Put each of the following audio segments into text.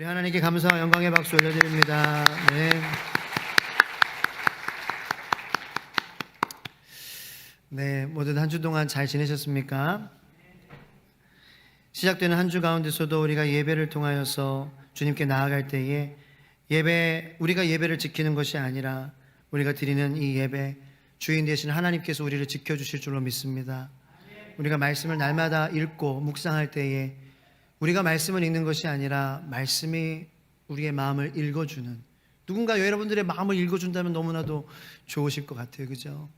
하나님께 감사와 영광의 박수 올려드립니다. 네. 네, 모두 한 주 동안 잘 지내셨습니까? 시작되는 한 주 가운데서도 우리가 예배를 통하여서 주님께 나아갈 때에 우리가 예배를 지키는 것이 아니라 우리가 드리는 이 예배, 주인 되신 하나님께서 우리를 지켜주실 줄로 믿습니다. 우리가 말씀을 날마다 읽고 묵상할 때에 우리가 말씀을 읽는 것이 아니라 말씀이 우리의 마음을 읽어주는, 누군가 여러분들의 마음을 읽어준다면 너무나도 좋으실 것 같아요. 그죠?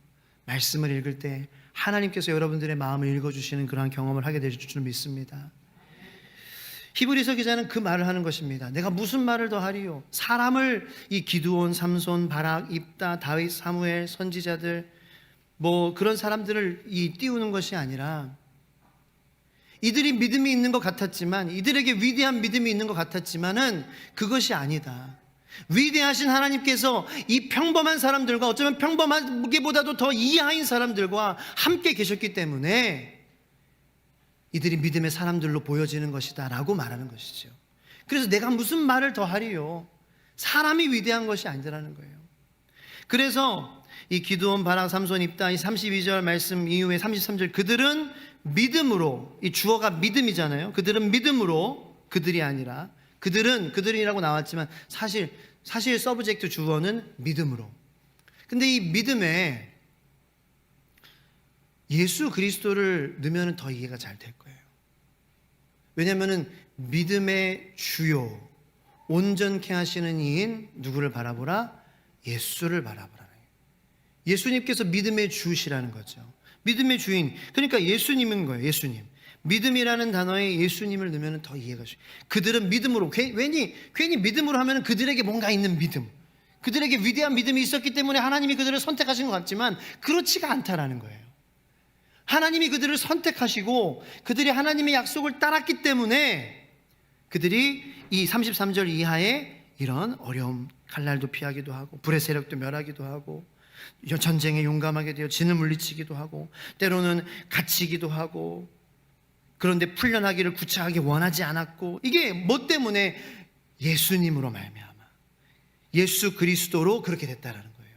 말씀을 읽을 때 하나님께서 여러분들의 마음을 읽어주시는 그러한 경험을 하게 될 줄 믿습니다. 히브리서 기자는 그 말을 하는 것입니다. 내가 무슨 말을 더 하리요? 사람을, 이 기드온, 삼손, 바락, 입다, 다윗, 사무엘, 선지자들, 그런 사람들을 띄우는 것이 아니라, 이들이 믿음이 있는 것 같았지만, 이들에게 위대한 믿음이 있는 것 같았지만은 그것이 아니다. 위대하신 하나님께서 이 평범한 사람들과, 어쩌면 평범하기보다도 더 이하인 사람들과 함께 계셨기 때문에 이들이 믿음의 사람들로 보여지는 것이다 라고 말하는 것이죠. 그래서 내가 무슨 말을 더 하리요? 사람이 위대한 것이 아니라는 거예요. 그래서 이 기드온, 바락, 삼손, 입다, 이 32절 말씀 이후에 33절, 그들은 믿음으로, 이 주어가 믿음이잖아요. 그들은 믿음으로, 그들이 아니라, 그들이라고 나왔지만 사실 서브젝트 주어는 믿음으로. 근데 이 믿음에 예수 그리스도를 넣으면 더 이해가 잘 될 거예요. 왜냐하면 믿음의 주요, 온전케 하시는 이인 누구를 바라보라? 예수를 바라보라. 예수님께서 믿음의 주시라는 거죠. 믿음의 주인, 그러니까 예수님인 거예요. 예수님. 믿음이라는 단어에 예수님을 넣으면 더 이해가 쉬워요. 그들은 믿음으로, 괜히 믿음으로 하면 그들에게 뭔가 있는 믿음, 그들에게 위대한 믿음이 있었기 때문에 하나님이 그들을 선택하신 것 같지만 그렇지가 않다라는 거예요. 하나님이 그들을 선택하시고 그들이 하나님의 약속을 따랐기 때문에 그들이 이 33절 이하에 이런 어려움, 칼날도 피하기도 하고 불의 세력도 멸하기도 하고 전쟁에 용감하게 되어 진을 물리치기도 하고 때로는 갇히기도 하고, 그런데 풀려나기를 구차하게 원하지 않았고, 이게 뭐 때문에? 예수님으로 말미암아 예수 그리스도로 그렇게 됐다라는 거예요.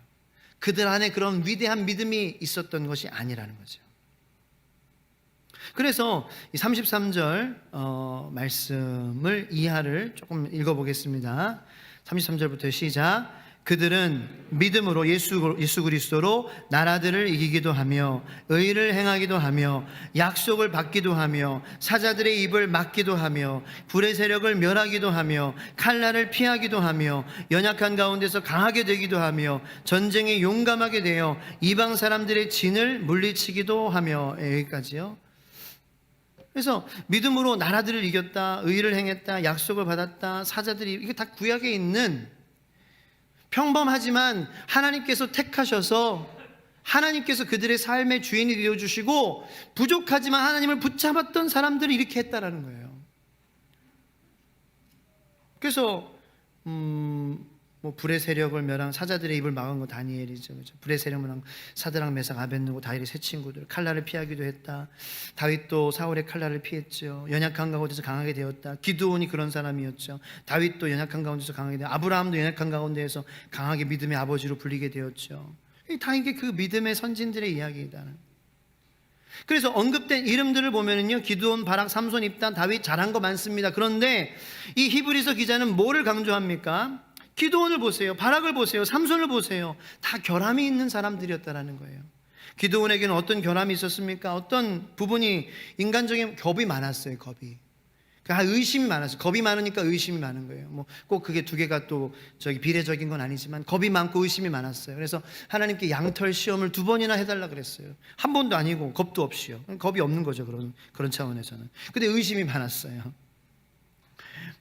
그들 안에 그런 위대한 믿음이 있었던 것이 아니라는 거죠. 그래서 이 33절 말씀을 이하를 조금 읽어보겠습니다. 33절부터 시작. 그들은 믿음으로 예수 그리스도로 나라들을 이기기도 하며 의를 행하기도 하며 약속을 받기도 하며 사자들의 입을 막기도 하며 불의 세력을 멸하기도 하며 칼날을 피하기도 하며 연약한 가운데서 강하게 되기도 하며 전쟁에 용감하게 되어 이방 사람들의 진을 물리치기도 하며, 여기까지요. 그래서 믿음으로 나라들을 이겼다, 의를 행했다, 약속을 받았다, 사자들이, 이게 다 구약에 있는 평범하지만 하나님께서 택하셔서 하나님께서 그들의 삶의 주인이 되어주시고 부족하지만 하나님을 붙잡았던 사람들을 이렇게 했다라는 거예요. 그래서 불의 세력을 멸한 사자들의 입을 막은 거 다니엘이죠. 그렇죠? 불의 세력을 멸한 사드락, 메삭, 아벳느고, 다윗의 세 친구들, 칼날을 피하기도 했다. 다윗도 사울의 칼날을 피했죠. 연약한 가운데서 강하게 되었다. 기드온이 그런 사람이었죠. 다윗도 연약한 가운데서 강하게 되었다. 아브라함도 연약한 가운데에서 강하게 믿음의 아버지로 불리게 되었죠. 다 이게 그 믿음의 선진들의 이야기이다. 그래서 언급된 이름들을 보면은요, 기드온, 바락, 삼손, 입단, 다윗 잘한 거 많습니다. 그런데 이 히브리서 기자는 뭐를 강조합니까? 기드온을 보세요, 바락을 보세요, 삼손을 보세요. 다 결함이 있는 사람들이었다라는 거예요. 기드온에게는 어떤 결함이 있었습니까? 어떤 부분이 인간적인 겁이 많았어요. 겁이. 의심이 많았어요. 겁이 많으니까 의심이 많은 거예요. 꼭 그게 두 개가 또 비례적인 건 아니지만 겁이 많고 의심이 많았어요. 그래서 하나님께 양털 시험을 2번이나 해달라 그랬어요. 한 번도 아니고 겁도 없이요. 겁이 없는 거죠. 그런 차원에서는. 근데 의심이 많았어요.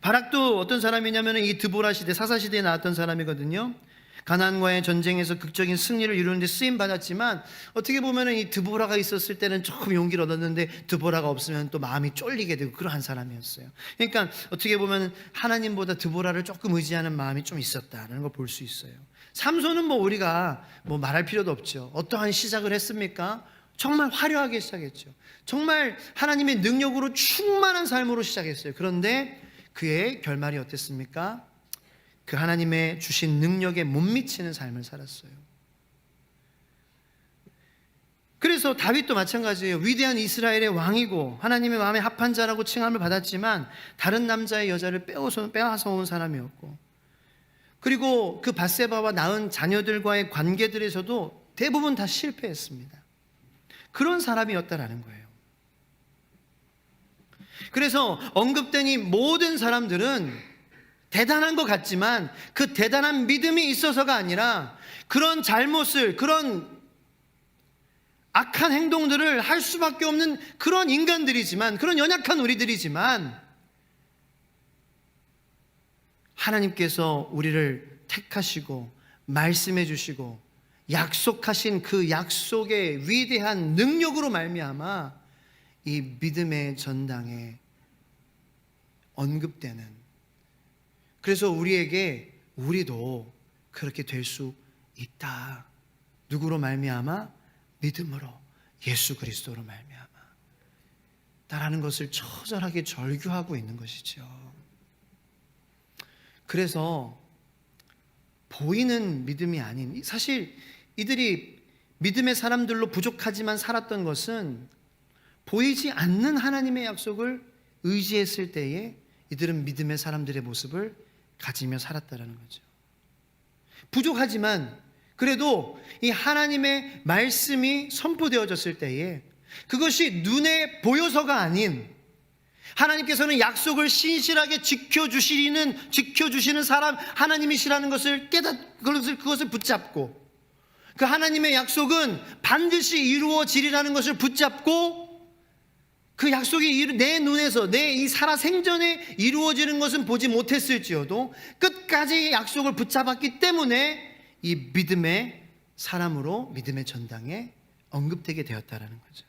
바락도 어떤 사람이냐면 이 드보라 시대, 사사 시대에 나왔던 사람이거든요. 가나안과의 전쟁에서 극적인 승리를 이루는데 쓰임 받았지만 어떻게 보면 이 드보라가 있었을 때는 조금 용기를 얻었는데 드보라가 없으면 또 마음이 쫄리게 되고 그러한 사람이었어요. 그러니까 어떻게 보면 하나님보다 드보라를 조금 의지하는 마음이 좀 있었다는 걸 볼 수 있어요. 삼손은 우리가 말할 필요도 없죠. 어떠한 시작을 했습니까? 정말 화려하게 시작했죠. 정말 하나님의 능력으로 충만한 삶으로 시작했어요. 그런데 그의 결말이 어땠습니까? 그 하나님의 주신 능력에 못 미치는 삶을 살았어요. 그래서 다윗도 마찬가지예요. 위대한 이스라엘의 왕이고 하나님의 마음에 합한 자라고 칭함을 받았지만 다른 남자의 여자를 빼앗아 온 사람이었고, 그리고 그 밧세바와 낳은 자녀들과의 관계들에서도 대부분 다 실패했습니다. 그런 사람이었다라는 거예요. 그래서 언급된 이 모든 사람들은 대단한 것 같지만 그 대단한 믿음이 있어서가 아니라 그런 잘못을, 그런 악한 행동들을 할 수밖에 없는 그런 인간들이지만, 그런 연약한 우리들이지만, 하나님께서 우리를 택하시고 말씀해 주시고 약속하신 그 약속의 위대한 능력으로 말미암아 이 믿음의 전당에 언급되는, 그래서 우리도 그렇게 될 수 있다. 누구로 말미암아? 믿음으로, 예수 그리스도로 말미암아 따라는 것을 처절하게 절규하고 있는 것이죠. 그래서 보이는 믿음이 아닌, 사실 이들이 믿음의 사람들로 부족하지만 살았던 것은 보이지 않는 하나님의 약속을 의지했을 때에 이들은 믿음의 사람들의 모습을 가지며 살았다는 거죠. 부족하지만 그래도 이 하나님의 말씀이 선포되어졌을 때에 그것이 눈에 보여서가 아닌, 하나님께서는 약속을 신실하게 지켜주시는 사람 하나님이시라는 것을 그것을 붙잡고, 그 하나님의 약속은 반드시 이루어지리라는 것을 붙잡고, 그 약속이 내 눈에서 내 이 살아생전에 이루어지는 것은 보지 못했을지어도 끝까지 약속을 붙잡았기 때문에 이 믿음의 사람으로 믿음의 전당에 언급되게 되었다라는 거죠.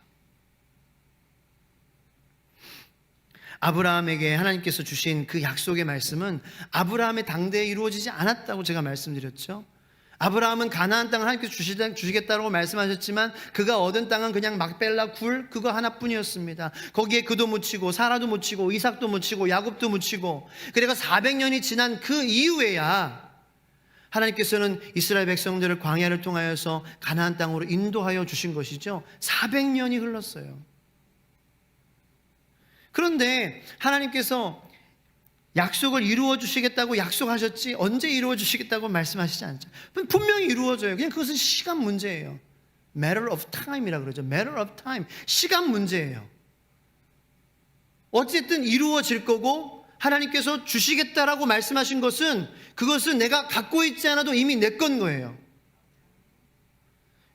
아브라함에게 하나님께서 주신 그 약속의 말씀은 아브라함의 당대에 이루어지지 않았다고 제가 말씀드렸죠. 아브라함은 가나안 땅을 하나님께서 주시겠다고 말씀하셨지만 그가 얻은 땅은 그냥 막벨라 굴 그거 하나뿐이었습니다. 거기에 그도 묻히고 사라도 묻히고 이삭도 묻히고 야곱도 묻히고, 그래가 400년이 지난 그 이후에야 하나님께서는 이스라엘 백성들을 광야를 통하여서 가나안 땅으로 인도하여 주신 것이죠. 400년이 흘렀어요. 그런데 하나님께서 약속을 이루어 주시겠다고 약속하셨지 언제 이루어 주시겠다고 말씀하시지 않죠. 분명히 이루어져요. 그냥 그것은 시간 문제예요. Matter of time이라 그러죠. Matter of time. 시간 문제예요. 어쨌든 이루어질 거고, 하나님께서 주시겠다라고 말씀하신 것은 그것은 내가 갖고 있지 않아도 이미 내 건 거예요.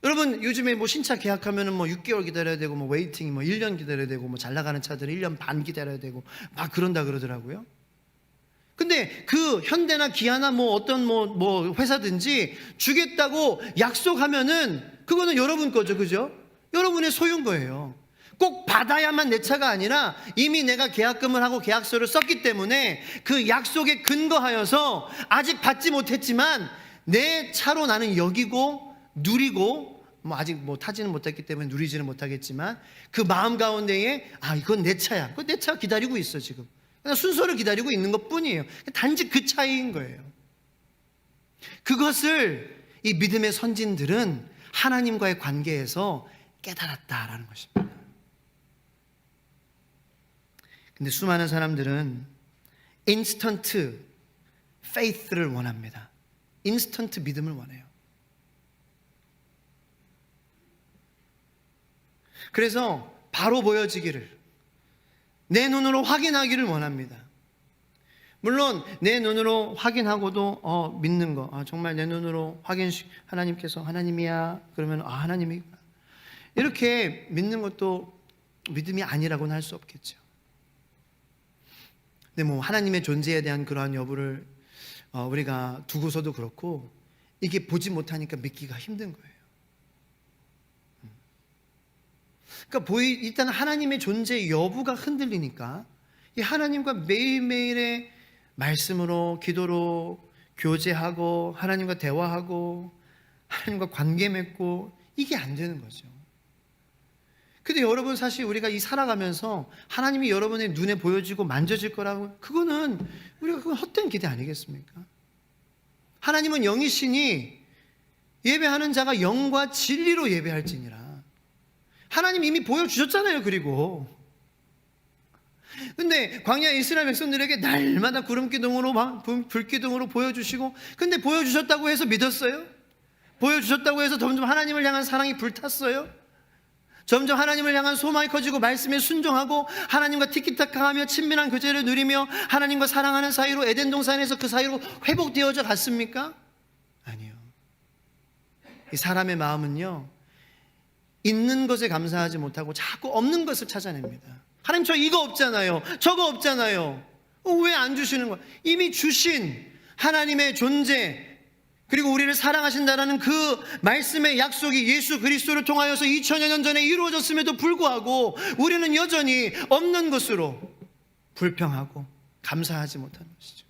여러분 요즘에 뭐 신차 계약하면은 뭐 6개월 기다려야 되고 뭐 웨이팅이 뭐 1년 기다려야 되고 뭐 잘 나가는 차들은 1년 반 기다려야 되고 막 그런다 그러더라고요. 근데 그 현대나 기아나 뭐 어떤 뭐 회사든지 주겠다고 약속하면은 그거는 여러분 거죠. 그죠? 여러분의 소유인 거예요. 꼭 받아야만 내 차가 아니라 이미 내가 계약금을 하고 계약서를 썼기 때문에 그 약속에 근거하여서 아직 받지 못했지만 내 차로 나는 여기고 누리고, 뭐 아직 뭐 타지는 못했기 때문에 누리지는 못하겠지만 그 마음 가운데에 이건 내 차야. 그건 내 차 기다리고 있어 지금. 그냥 순서를 기다리고 있는 것 뿐이에요. 단지 그 차이인 거예요. 그것을 이 믿음의 선진들은 하나님과의 관계에서 깨달았다라는 것입니다. 근데 수많은 사람들은 인스턴트 페이스를 원합니다. 인스턴트 믿음을 원해요. 그래서 바로 보여지기를, 내 눈으로 확인하기를 원합니다. 물론 내 눈으로 확인하고도 믿는 거, 정말 내 눈으로 하나님께서 하나님이야 그러면 하나님이 이렇게 믿는 것도 믿음이 아니라고는 할 수 없겠죠. 근데 뭐 하나님의 존재에 대한 그러한 여부를 우리가 두고서도 그렇고, 이게 보지 못하니까 믿기가 힘든 거예요. 그러니까 일단 하나님의 존재 여부가 흔들리니까 이 하나님과 매일매일의 말씀으로, 기도로 교제하고 하나님과 대화하고 하나님과 관계 맺고 이게 안 되는 거죠. 근데 여러분, 사실 우리가 이 살아가면서 하나님이 여러분의 눈에 보여지고 만져질 거라고, 그건 헛된 기대 아니겠습니까? 하나님은 영이시니 예배하는 자가 영과 진리로 예배할지니라. 하나님 이미 보여주셨잖아요. 그리고 근데 광야 이스라엘 백성들에게 날마다 구름기둥으로 불기둥으로 보여주시고, 근데 보여주셨다고 해서 믿었어요? 보여주셨다고 해서 점점 하나님을 향한 사랑이 불탔어요? 점점 하나님을 향한 소망이 커지고 말씀에 순종하고 하나님과 티키타카하며 친밀한 교제를 누리며 하나님과 사랑하는 사이로 에덴 동산에서 그 사이로 회복되어져 갔습니까? 아니요. 이 사람의 마음은요, 있는 것에 감사하지 못하고 자꾸 없는 것을 찾아냅니다. 하나님, 저 이거 없잖아요, 저거 없잖아요, 왜 안 주시는 거야? 이미 주신 하나님의 존재, 그리고 우리를 사랑하신다라는 그 말씀의 약속이 예수 그리스도를 통하여서 2000여 년 전에 이루어졌음에도 불구하고 우리는 여전히 없는 것으로 불평하고 감사하지 못하는 것이죠.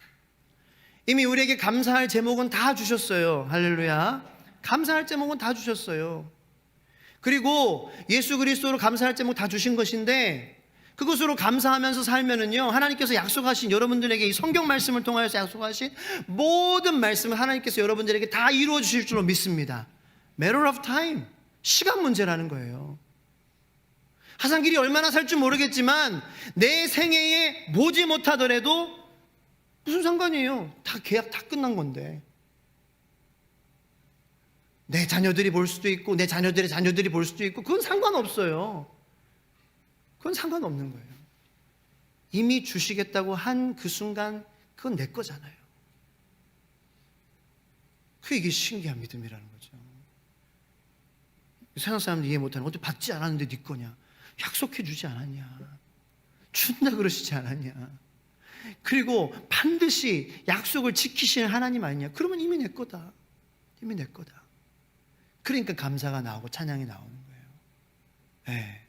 이미 우리에게 감사할 제목은 다 주셨어요. 할렐루야. 감사할 제목은 다 주셨어요. 그리고 예수 그리스도로 감사할 제목 다 주신 것인데, 그것으로 감사하면서 살면은요, 하나님께서 약속하신, 여러분들에게 이 성경 말씀을 통하여서 약속하신 모든 말씀을 하나님께서 여러분들에게 다 이루어 주실 줄로 믿습니다. Matter of time, 시간 문제라는 거예요. 하산길이 얼마나 살 줄 모르겠지만 내 생애에 보지 못하더라도 무슨 상관이에요? 다 계약 다 끝난 건데. 내 자녀들이 볼 수도 있고 내 자녀들의 자녀들이 볼 수도 있고, 그건 상관없어요. 그건 상관없는 거예요. 이미 주시겠다고 한 그 순간 그건 내 거잖아요. 이게 신기한 믿음이라는 거죠. 세상 사람들이 이해 못하는, 어떻게 받지 않았는데 네 거냐, 약속해 주지 않았냐, 준다 그러시지 않았냐, 그리고 반드시 약속을 지키시는 하나님 아니냐, 그러면 이미 내 거다, 이미 내 거다. 그러니까 감사가 나오고 찬양이 나오는 거예요. 네.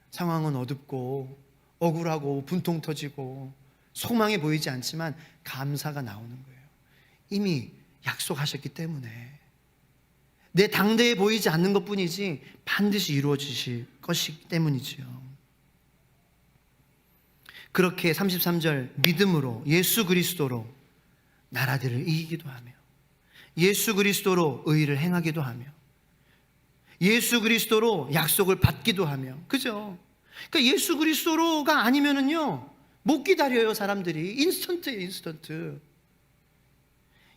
상황은 어둡고 억울하고 분통 터지고 소망이 보이지 않지만 감사가 나오는 거예요. 이미 약속하셨기 때문에. 내 당대에 보이지 않는 것뿐이지 반드시 이루어지실 것이기 때문이지요. 그렇게 33절, 믿음으로 예수 그리스도로 나라들을 이기기도 하며 예수 그리스도로 의를 행하기도 하며 예수 그리스도로 약속을 받기도 하며, 그죠? 그러니까 예수 그리스도로가 아니면은요 못 기다려요. 사람들이 인스턴트예요, 인스턴트.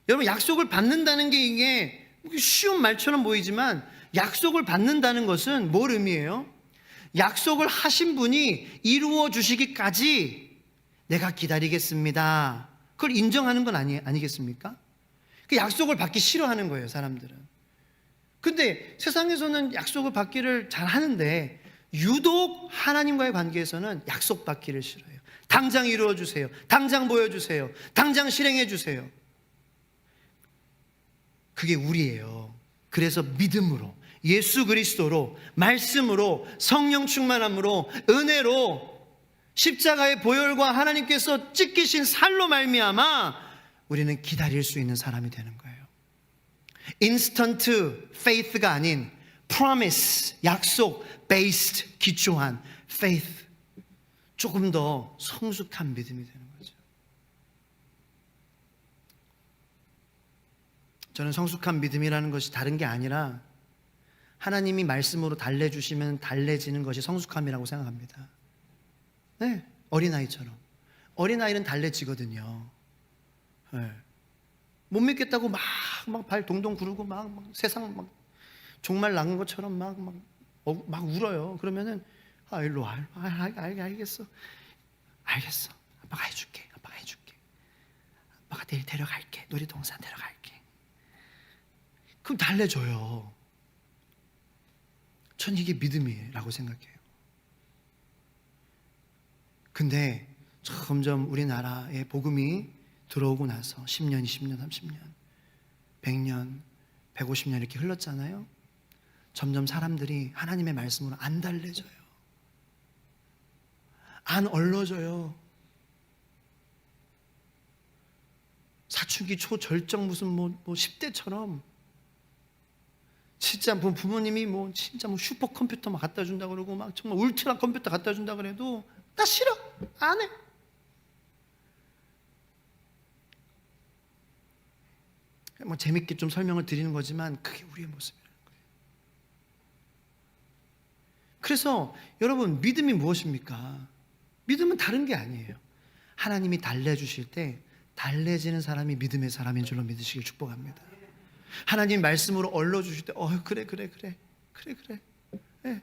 여러분, 약속을 받는다는 게 이게 쉬운 말처럼 보이지만 약속을 받는다는 것은 뭘 의미해요? 약속을 하신 분이 이루어 주시기까지 내가 기다리겠습니다, 그걸 인정하는 건 아니겠습니까? 그 약속을 받기 싫어하는 거예요, 사람들은. 근데 세상에서는 약속을 받기를 잘 하는데 유독 하나님과의 관계에서는 약속 받기를 싫어해요. 당장 이루어 주세요, 당장 보여주세요, 당장 실행해 주세요. 그게 우리예요. 그래서 믿음으로 예수 그리스도로, 말씀으로, 성령 충만함으로, 은혜로, 십자가의 보혈과 하나님께서 찢기신 살로 말미암아 우리는 기다릴 수 있는 사람이 되는 거예요. 인스턴트 페이스가 아닌 promise, 약속 based, 기초한 faith, 조금 더 성숙한 믿음이 되는 거죠. 저는 성숙한 믿음이라는 것이 다른 게 아니라 하나님이 말씀으로 달래주시면 달래지는 것이 성숙함이라고 생각합니다. 네, 어린아이처럼. 어린아이는 달래지거든요. 네. 못 믿겠다고 막 발 동동 구르고 막 세상 막 종말 난 것처럼 막 울어요. 그러면은 일로 와. 알겠어. 아빠가 해줄게. 아빠가 내일 데려갈게. 놀이동산 데려갈게. 그럼 달래줘요. 전 이게 믿음이라고 생각해요. 근데 점점 우리나라에 복음이 들어오고 나서 10년, 20년, 30년, 100년, 150년 이렇게 흘렀잖아요. 점점 사람들이 하나님의 말씀으로 안 달래져요. 안 얼러져요. 사춘기 초절정 무슨 10대처럼 진짜 뭐 부모님이 뭐 진짜 뭐 슈퍼컴퓨터 막 갖다 준다 그러고 막 정말 울트라 컴퓨터 갖다 준다 그래도 나 싫어, 안 해. 뭐 재밌게 좀 설명을 드리는 거지만 그게 우리의 모습이라는 거예요. 그래서 여러분, 믿음이 무엇입니까? 믿음은 다른 게 아니에요. 하나님이 달래주실 때 달래지는 사람이 믿음의 사람인 줄로 믿으시길 축복합니다. 하나님 말씀으로 얼러주실 때 그래. 네.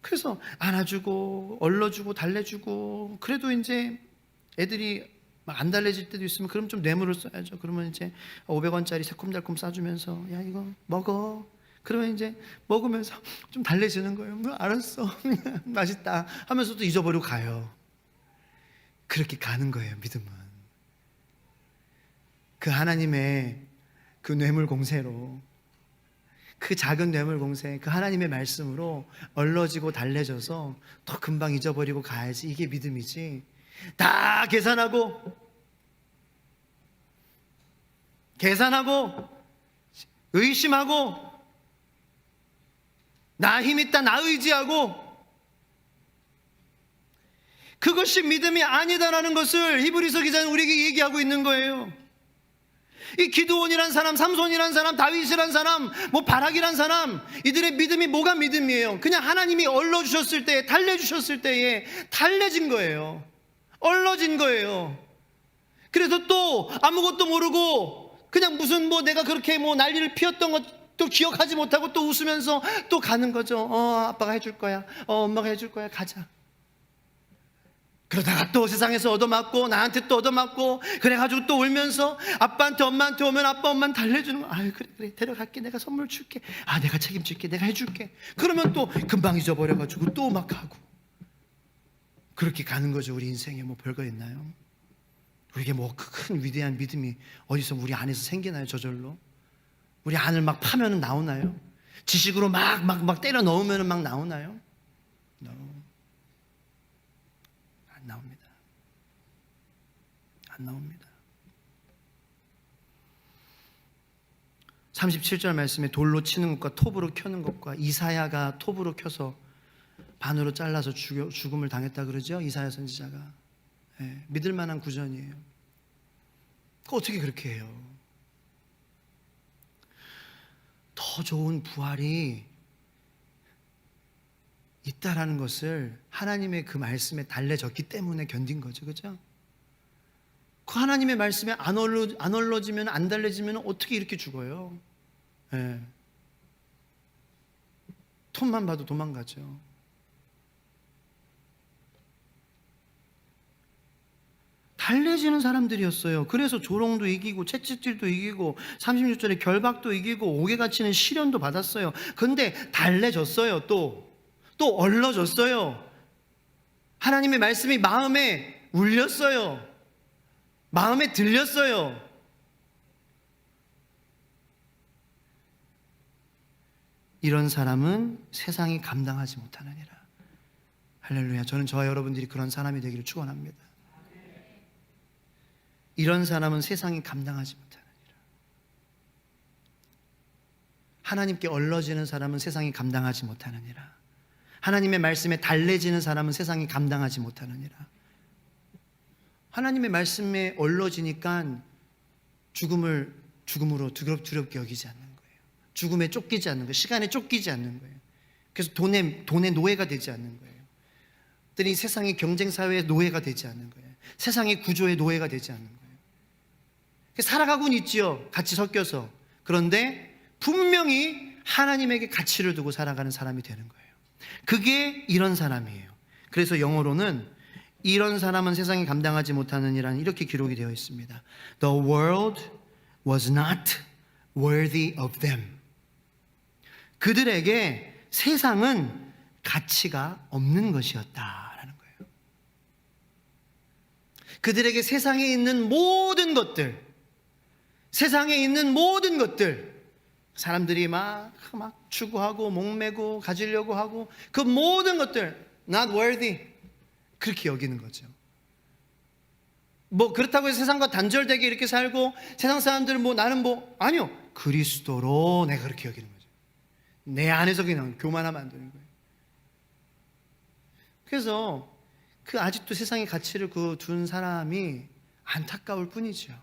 그래서 안아주고 얼러주고 달래주고, 그래도 이제 애들이 막 안 달래질 때도 있으면 그럼 좀 뇌물을 써야죠. 그러면 이제 500원짜리 새콤달콤 싸주면서 야 이거 먹어. 그러면 이제 먹으면서 좀 달래지는 거예요. 알았어 맛있다 하면서 또 잊어버리고 가요. 그렇게 가는 거예요. 믿음은 그 하나님의 그 뇌물 공세로, 그 작은 뇌물 공세, 그 하나님의 말씀으로 얼러지고 달래져서 더 금방 잊어버리고 가야지. 이게 믿음이지. 다 계산하고 의심하고 나 힘 있다 나 의지하고, 그것이 믿음이 아니다라는 것을 히브리서 기자는 우리에게 얘기하고 있는 거예요. 이 기드온이란 사람, 삼손이란 사람, 다윗이란 사람, 뭐 바락이란 사람, 이들의 믿음이 뭐가 믿음이에요? 그냥 하나님이 얼러주셨을 때에, 달래주셨을 때에 달래진 거예요. 얼러진 거예요. 그래서 또 아무것도 모르고 그냥 무슨 뭐 내가 그렇게 뭐 난리를 피웠던 것도 기억하지 못하고 또 웃으면서 또 가는 거죠. 아빠가 해줄 거야. 엄마가 해줄 거야. 가자. 그러다가 또 세상에서 얻어맞고 나한테 또 얻어맞고 그래가지고 또 울면서 아빠한테 엄마한테 오면 아빠 엄마는 달래주는 거야. 아유 그래 데려갈게. 내가 선물 줄게. 내가 책임질게. 내가 해줄게. 그러면 또 금방 잊어버려가지고 또 막 가고, 그렇게 가는 거죠. 우리 인생에 뭐 별거 있나요? 우리에게 뭐 큰 위대한 믿음이 어디서 우리 안에서 생기나요? 저절로 우리 안을 막 파면은 나오나요? 지식으로 막 때려 넣으면은 막 나오나요? No. 안 나옵니다. 안 나옵니다. 37절 말씀에 돌로 치는 것과 톱으로 켜는 것과, 이사야가 톱으로 켜서 반으로 잘라서 죽음을 당했다 그러죠. 이사야 선지자가. 믿을 만한 구전이에요. 어떻게 그렇게 해요? 더 좋은 부활이 있다라는 것을 하나님의 그 말씀에 달래졌기 때문에 견딘 거죠. 그죠? 그 하나님의 말씀에 안 얼러지면, 안 달래지면 어떻게 이렇게 죽어요? 톱만 봐도 도망가죠. 달래지는 사람들이었어요. 그래서 조롱도 이기고 채찍질도 이기고 36절에 결박도 이기고 옥에 갇히는 시련도 받았어요. 그런데 달래졌어요. 또 얼러졌어요. 하나님의 말씀이 마음에 울렸어요. 마음에 들렸어요. 이런 사람은 세상이 감당하지 못하느니라. 할렐루야. 저는 저와 여러분들이 그런 사람이 되기를 축원합니다. 이런 사람은 세상이 감당하지 못하느니라. 하나님께 얼러지는 사람은 세상이 감당하지 못하느니라. 하나님의 말씀에 달래지는 사람은 세상이 감당하지 못하느니라. 하나님의 말씀에 얼러지니까 죽음으로 두렵게 여기지 않는 거예요. 죽음에 쫓기지 않는 거예요. 시간에 쫓기지 않는 거예요. 그래서 돈의 노예가 되지 않는 거예요. 들이 세상의 경쟁사회의 노예가 되지 않는 거예요. 세상의 구조의 노예가 되지 않는 거예요. 살아가고는 있지요. 같이 섞여서. 그런데 분명히 하나님에게 가치를 두고 살아가는 사람이 되는 거예요. 그게 이런 사람이에요. 그래서 영어로는 이런 사람은 세상이 감당하지 못하느니라는 이렇게 기록이 되어 있습니다. The world was not worthy of them. 그들에게 세상은 가치가 없는 것이었다라는 거예요. 그들에게 세상에 있는 모든 것들, 사람들이 막 추구하고 목매고 가지려고 하고 그 모든 것들 not worthy, 그렇게 여기는 거죠. 뭐 그렇다고 해서 세상과 단절되게 이렇게 살고 세상 사람들은 뭐 나는 뭐 아니요, 그리스도로 내가 그렇게 여기는 거죠. 내 안에서 그냥 교만하면 안 되는 거예요. 그래서 그 아직도 세상의 가치를 둔 사람이 안타까울 뿐이죠.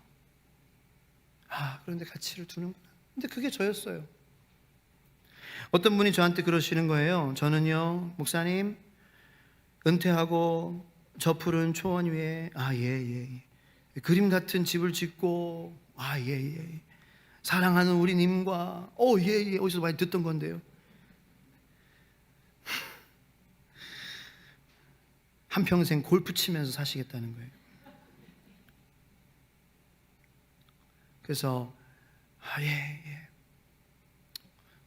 그런데 가치를 두는구나. 근데 그게 저였어요. 어떤 분이 저한테 그러시는 거예요. 저는요, 목사님, 은퇴하고 저 푸른 초원 위에 그림 같은 집을 짓고 사랑하는 우리 님과 어디서 많이 듣던 건데요. 한평생 골프 치면서 사시겠다는 거예요. 그래서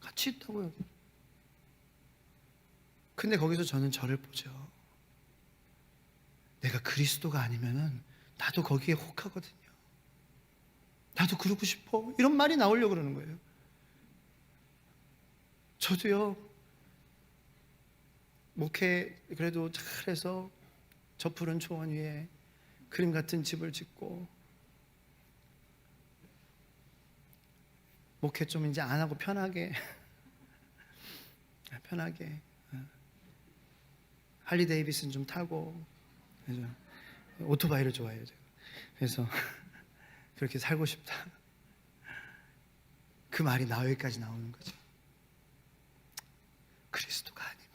같이 있다고요. 근데 거기서 저는 저를 보죠. 내가 그리스도가 아니면은 나도 거기에 혹하거든요. 나도 그러고 싶어. 이런 말이 나오려고 그러는 거예요. 저도요, 목회 그래도 잘해서 저 푸른 초원 위에 그림 같은 집을 짓고, 목회 좀 이제 안 하고 편하게 할리 데이비슨 좀 타고, 그래서 오토바이를 좋아해요 제가. 그래서 그렇게 살고 싶다. 그 말이 나 여기까지 나오는 거죠. 그리스도가 아니면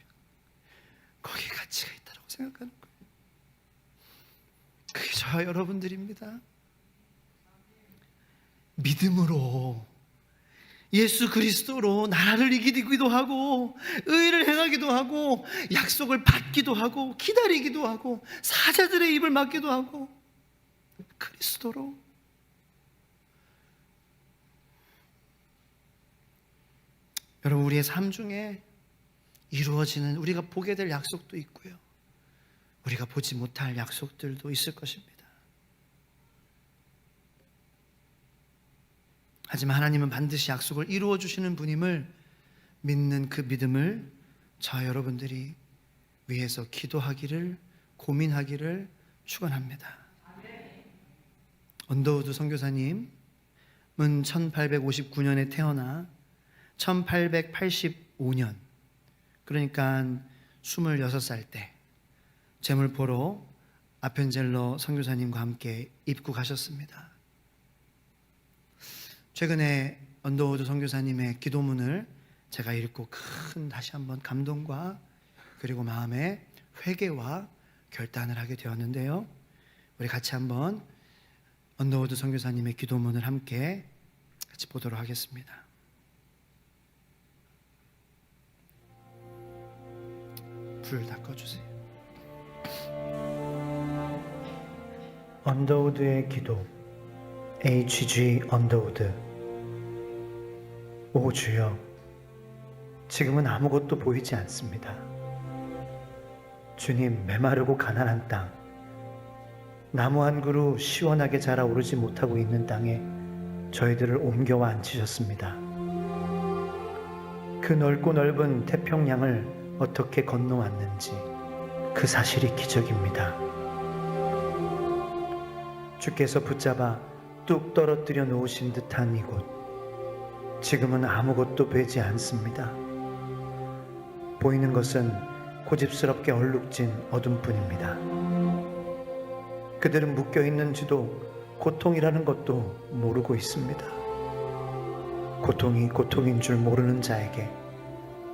거기에 가치가 있다고 생각하는 거예요. 그게 저와 여러분들입니다. 믿음으로 예수 그리스도로 나라를 이기기도 하고, 의를 행하기도 하고, 약속을 받기도 하고, 기다리기도 하고, 사자들의 입을 막기도 하고, 그리스도로. 여러분, 우리의 삶 중에 이루어지는, 우리가 보게 될 약속도 있고요, 우리가 보지 못할 약속들도 있을 것입니다. 하지만 하나님은 반드시 약속을 이루어 주시는 분임을 믿는 그 믿음을 저 여러분들이 위해서 기도하기를, 고민하기를 축원합니다. 언더우드 선교사님은 1859년에 태어나 1885년, 그러니까 26살 때 제물포로 아펜젤러 선교사님과 함께 입국하셨습니다. 최근에 언더우드 선교사님의 기도문을 제가 읽고 다시 한번 감동과 그리고 마음의 회개와 결단을 하게 되었는데요. 우리 같이 한번 언더우드 선교사님의 기도문을 함께 같이 보도록 하겠습니다. 불 다 꺼주세요. 언더우드의 기도. H.G. 언더우드. 오 주여, 지금은 아무것도 보이지 않습니다. 주님, 메마르고 가난한 땅, 나무 한 그루 시원하게 자라오르지 못하고 있는 땅에 저희들을 옮겨와 앉히셨습니다. 그 넓고 넓은 태평양을 어떻게 건너왔는지 그 사실이 기적입니다. 주께서 붙잡아 뚝 떨어뜨려 놓으신 듯한 이곳, 지금은 아무것도 보이지 않습니다. 보이는 것은 고집스럽게 얼룩진 어둠뿐입니다. 그들은 묶여있는지도 고통이라는 것도 모르고 있습니다. 고통이 고통인 줄 모르는 자에게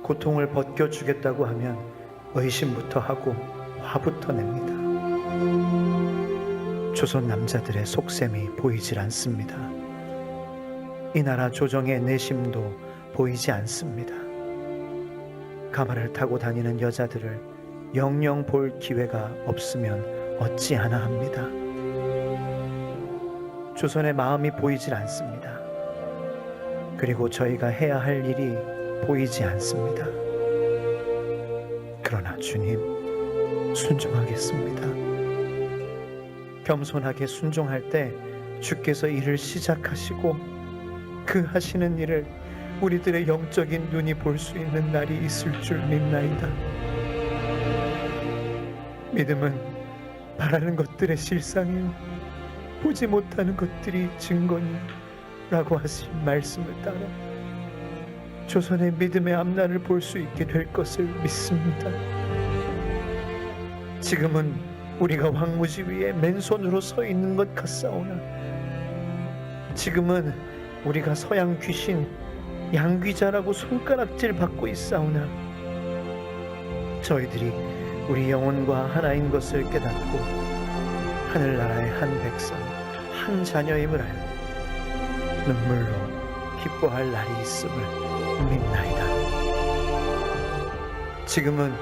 고통을 벗겨주겠다고 하면 의심부터 하고 화부터 냅니다. 조선 남자들의 속셈이 보이질 않습니다. 이 나라 조정의 내심도 보이지 않습니다. 가마를 타고 다니는 여자들을 영영 볼 기회가 없으면 어찌하나 합니다. 조선의 마음이 보이질 않습니다. 그리고 저희가 해야 할 일이 보이지 않습니다. 그러나 주님, 순종하겠습니다. 겸손하게 순종할 때 주께서 일을 시작하시고 그 하시는 일을 우리들의 영적인 눈이 볼 수 있는 날이 있을 줄 믿나이다. 믿음은 바라는 것들의 실상이요 보지 못하는 것들이 증거니 라고 하신 말씀을 따라 조선의 믿음의 앞날을 볼 수 있게 될 것을 믿습니다. 지금은 우리가 황무지 위에 맨손으로 서 있는 것 같사오나, 지금은 우리가 서양 귀신 양귀자라고 손가락질 받고 있사오나, 저희들이 우리 영혼과 하나인 것을 깨닫고 하늘나라의 한 백성, 한 자녀임을 알고 눈물로 기뻐할 날이 있음을 믿나이다. 지금은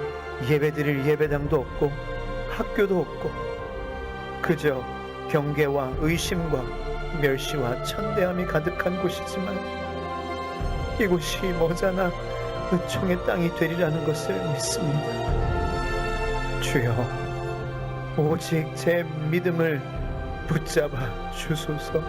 예배드릴 예배당도 없고 학교도 없고 그저 경계와 의심과 멸시와 천대함이 가득한 곳이지만, 이곳이 머자나 은총의 땅이 되리라는 것을 믿습니다. 주여, 오직 제 믿음을 붙잡아 주소서.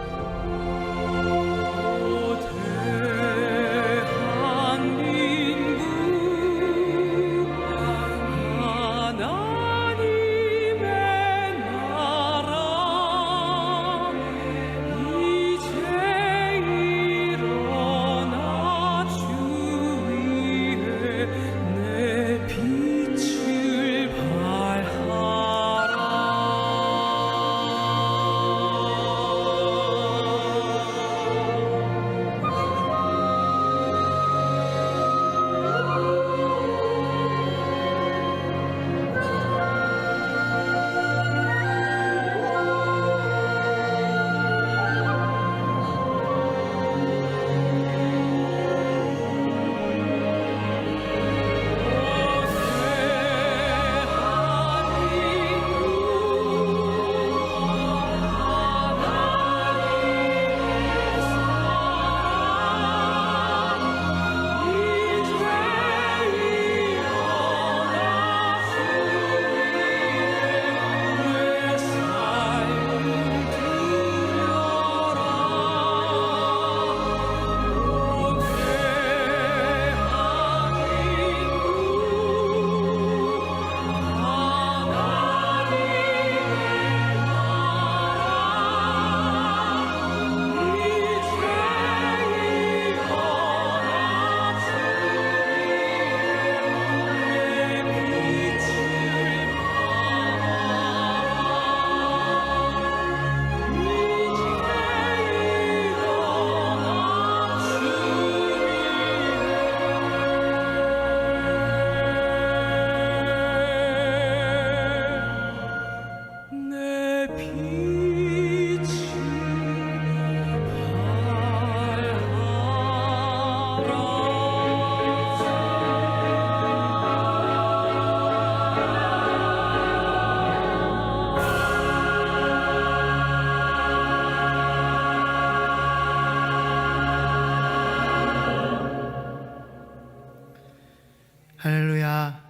할렐루야.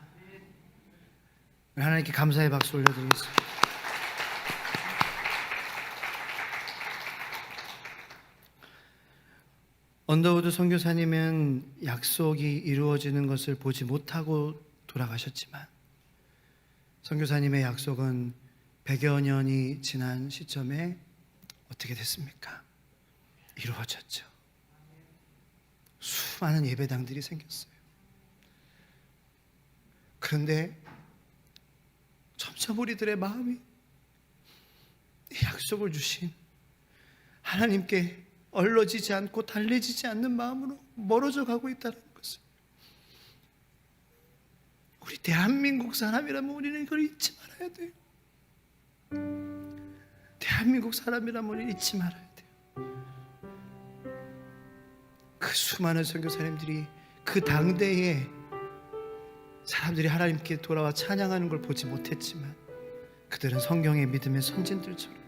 하나님께 감사의 박수 올려드리겠습니다. 언더우드 선교사님은 약속이 이루어지는 것을 보지 못하고 돌아가셨지만, 선교사님의 약속은 100여 년이 지난 시점에 어떻게 됐습니까? 이루어졌죠. 수많은 예배당들이 생겼어요. 그런데 점점 우리들의 마음이 이 약속을 주신 하나님께 얼러지지 않고 달래지지 않는 마음으로 멀어져 가고 있다는 것을, 우리 대한민국 사람이라면 우리는 이걸 잊지 말아야 돼요. 대한민국 사람이라면 우리는 잊지 말아야 돼요. 그 수많은 선교사님들이 그 당대에 사람들이 하나님께 돌아와 찬양하는 걸 보지 못했지만, 그들은 성경의 믿음의 선진들처럼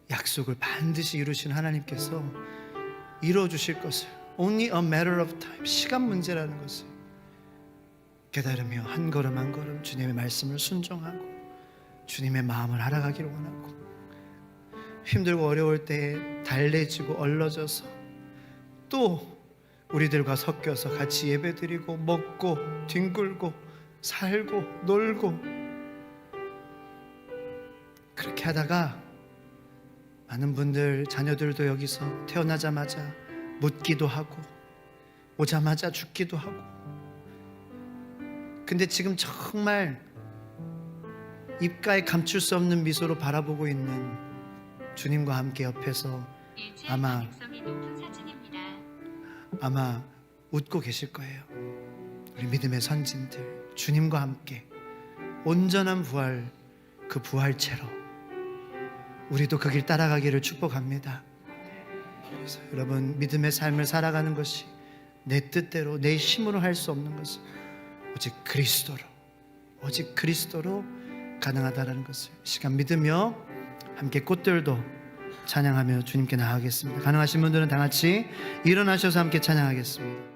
약속을 반드시 이루신 하나님께서 이루어주실 것을, only a matter of time, 시간 문제라는 것을 깨달으며 한 걸음 한 걸음 주님의 말씀을 순종하고 주님의 마음을 알아가기를 원하고, 힘들고 어려울 때에 달래지고 얼러져서 또 우리들과 섞여서 같이 예배드리고 먹고 뒹굴고 살고 놀고, 그렇게 하다가 많은 분들 자녀들도 여기서 태어나자마자 묻기도 하고 오자마자 죽기도 하고, 근데 지금 정말 입가에 감출 수 없는 미소로 바라보고 있는 주님과 함께 옆에서 아마 웃고 계실 거예요. 우리 믿음의 선진들, 주님과 함께 온전한 부활, 그 부활체로 우리도 그 길 따라가기를 축복합니다. 그래서 여러분, 믿음의 삶을 살아가는 것이 내 뜻대로 내 힘으로 할 수 없는 것을 오직 그리스도로 가능하다라는 것을 이 시간 믿으며 함께 꽃들도 찬양하며 주님께 나아가겠습니다. 가능하신 분들은 다 같이 일어나셔서 함께 찬양하겠습니다.